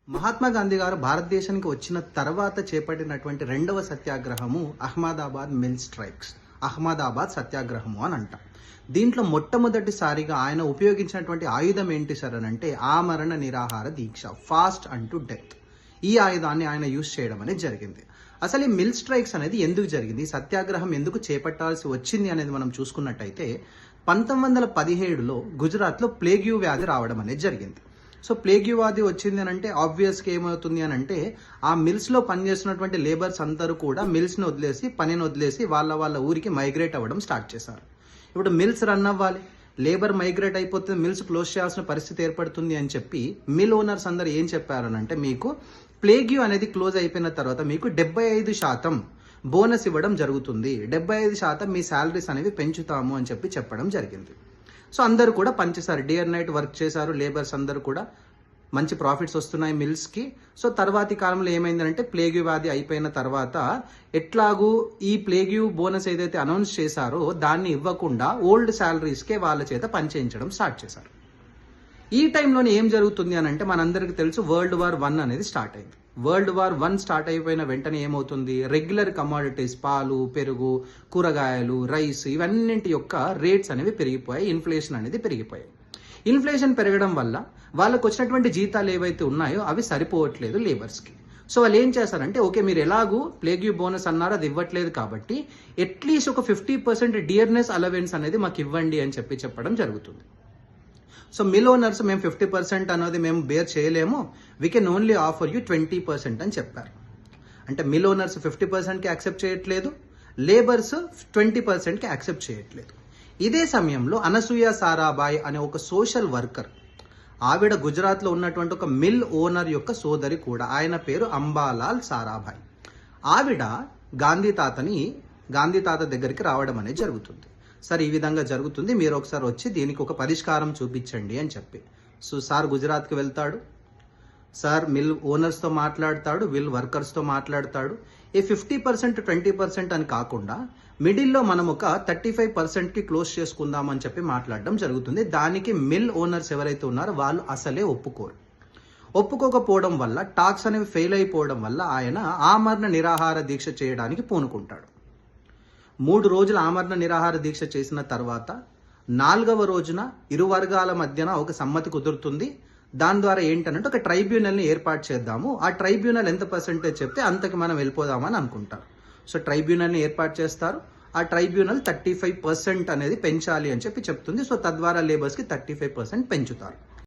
మహాత్మా గాంధీ గారు భారతదేశానికి వచ్చిన తర్వాత చేపట్టినటువంటి రెండవ సత్యాగ్రహము అహ్మదాబాద్ మిల్ స్ట్రైక్స్, అహ్మదాబాద్ సత్యాగ్రహము అని అంటాం. దీంట్లో మొట్టమొదటిసారిగా ఆయన ఉపయోగించినటువంటి ఆయుధం ఏంటి సార్ అని అంటే ఆమరణ నిరాహార దీక్ష, ఫాస్ట్ అంటూ డెత్. ఈ ఆయుధాన్ని ఆయన యూజ్ చేయడం అనేది జరిగింది. అసలు ఈ మిల్ స్ట్రైక్స్ అనేది ఎందుకు జరిగింది, సత్యాగ్రహం ఎందుకు చేపట్టాల్సి వచ్చింది అనేది మనం చూసుకున్నట్టయితే 1917లో గుజరాత్లో ప్లేగ్యూ వ్యాధి రావడం అనేది జరిగింది. సో ప్లేగ్యూ వ్యాధి వచ్చింది అని అంటే ఆబ్వియస్గా ఏమవుతుంది అని అంటే ఆ మిల్స్లో పనిచేస్తున్నటువంటి లేబర్స్ అందరూ కూడా మిల్స్ని వదిలేసి, పనిని వదిలేసి వాళ్ళ ఊరికి మైగ్రేట్ అవ్వడం స్టార్ట్ చేశారు. ఇప్పుడు మిల్స్ రన్ అవ్వాలి, లేబర్ మైగ్రేట్ అయిపోతే మిల్స్ క్లోజ్ చేయాల్సిన పరిస్థితి ఏర్పడుతుంది అని చెప్పి మిల్ ఓనర్స్ అందరు ఏం చెప్పారనంటే మీకు ప్లేగ్యూ అనేది క్లోజ్ అయిపోయిన తర్వాత మీకు 75% బోనస్ ఇవ్వడం జరుగుతుంది, 75% మీ శాలరీస్ అనేవి పెంచుతాము అని చెప్పి చెప్పడం జరిగింది. సో అందరూ కూడా పనిచేశారు, డే అండ్ నైట్ వర్క్ చేశారు, లేబర్స్ అందరూ కూడా మంచి ప్రాఫిట్స్ వస్తున్నాయి మిల్స్కి. సో తర్వాతి కాలంలో ఏమైందంటే ప్లేగ్యూ వ్యాధి అయిపోయిన తర్వాత ఎట్లాగూ ఈ ప్లేగ్యూ బోనస్ ఏదైతే అనౌన్స్ చేశారో దాన్ని ఇవ్వకుండా ఓల్డ్ శాలరీస్కే వాళ్ళ చేత పనిచేయించడం స్టార్ట్ చేశారు. ఈ టైంలోనే ఏం జరుగుతుంది అని అంటే మనందరికీ తెలుసు వరల్డ్ వార్ 1 అనేది స్టార్ట్ అయింది. వరల్డ్ వార్ 1 స్టార్ట్ అయిపోయిన వెంటనే ఏమవుతుంది, రెగ్యులర్ కమాడిటీస్, పాలు, పెరుగు, కూరగాయలు, రైస్, ఇవన్నింటి యొక్క రేట్స్ అనేవి పెరిగిపోయాయి, ఇన్ఫ్లేషన్ అనేది పెరిగిపోయాయి. ఇన్ఫ్లేషన్ పెరగడం వల్ల వాళ్ళకు వచ్చినటువంటి జీతాలు ఏవైతే ఉన్నాయో అవి సరిపోవట్లేదు లేబర్స్కి. సో వాళ్ళు ఏం చేస్తారంటే ఓకే మీరు ఎలాగూ ప్లేగ్యూ బోనస్ అన్నారో అది ఇవ్వట్లేదు కాబట్టి అట్లీస్ట్ ఒక 50% డియర్నెస్ అలవెన్స్ అనేది మాకు ఇవ్వండి అని చెప్పడం జరుగుతుంది. సో మిల్ ఓనర్స్ మేము 50% అనేది మేము బేర్ చేయలేము, we can only offer you 20% అని చెప్పారు. అంటే మిల్ ఓనర్స్ 50%కి యాక్సెప్ట్ చేయట్లేదు, లేబర్స్ 20%కి యాక్సెప్ట్ చేయట్లేదు. ఇదే సమయంలో అనసూయ సారాభాయ్ అనే ఒక సోషల్ వర్కర్, ఆవిడ గుజరాత్లో ఉన్నటువంటి ఒక మిల్ ఓనర్ యొక్క సోదరి కూడా, ఆయన పేరు అంబాలాల్ సారాభాయ్. ఆవిడ గాంధీ తాత దగ్గరికి రావడం అనేది జరుగుతుంది. సార్ ఈ విధంగా జరుగుతుంది, మీరు ఒకసారి వచ్చి దీనికి ఒక పరిష్కారం చూపించండి అని చెప్పి. సో సార్ గుజరాత్కి వెళ్తాడు, సార్ మిల్ ఓనర్స్తో మాట్లాడతాడు, మిల్ వర్కర్స్తో మాట్లాడతాడు. ఈ 50% 20% అని కాకుండా మిడిల్లో మనం ఒక 35%కి క్లోజ్ చేసుకుందామని చెప్పి మాట్లాడడం జరుగుతుంది. దానికి మిల్ ఓనర్స్ ఎవరైతే ఉన్నారో వాళ్ళు అసలే ఒప్పుకోకపోవడం వల్ల, టాక్స్ అనేవి ఫెయిల్ అయిపోవడం వల్ల ఆయన ఆమరణ నిరాహార దీక్ష చేయడానికి పూనుకుంటాడు. 3 రోజులు ఆమరణ నిరాహార దీక్ష చేసిన తర్వాత 4వ రోజున ఇరు వర్గాల మధ్యన ఒక సమ్మతి కుదురుతుంది. దాని ద్వారా ఏంటంటే ఒక ట్రైబ్యునల్ని ఏర్పాటు చేద్దాము, ఆ ట్రైబ్యునల్ ఎంత పర్సెంటేజ్ చెప్తే అంతకి మనం వెళ్ళిపోదామని అనుకుంటారు. సో ట్రైబ్యునల్ని ఏర్పాటు చేస్తారు. ఆ ట్రైబ్యునల్ 35% అనేది పెంచాలి అని చెప్పి చెప్తుంది. సో తద్వారా లేబర్స్కి 35% పెంచుతారు.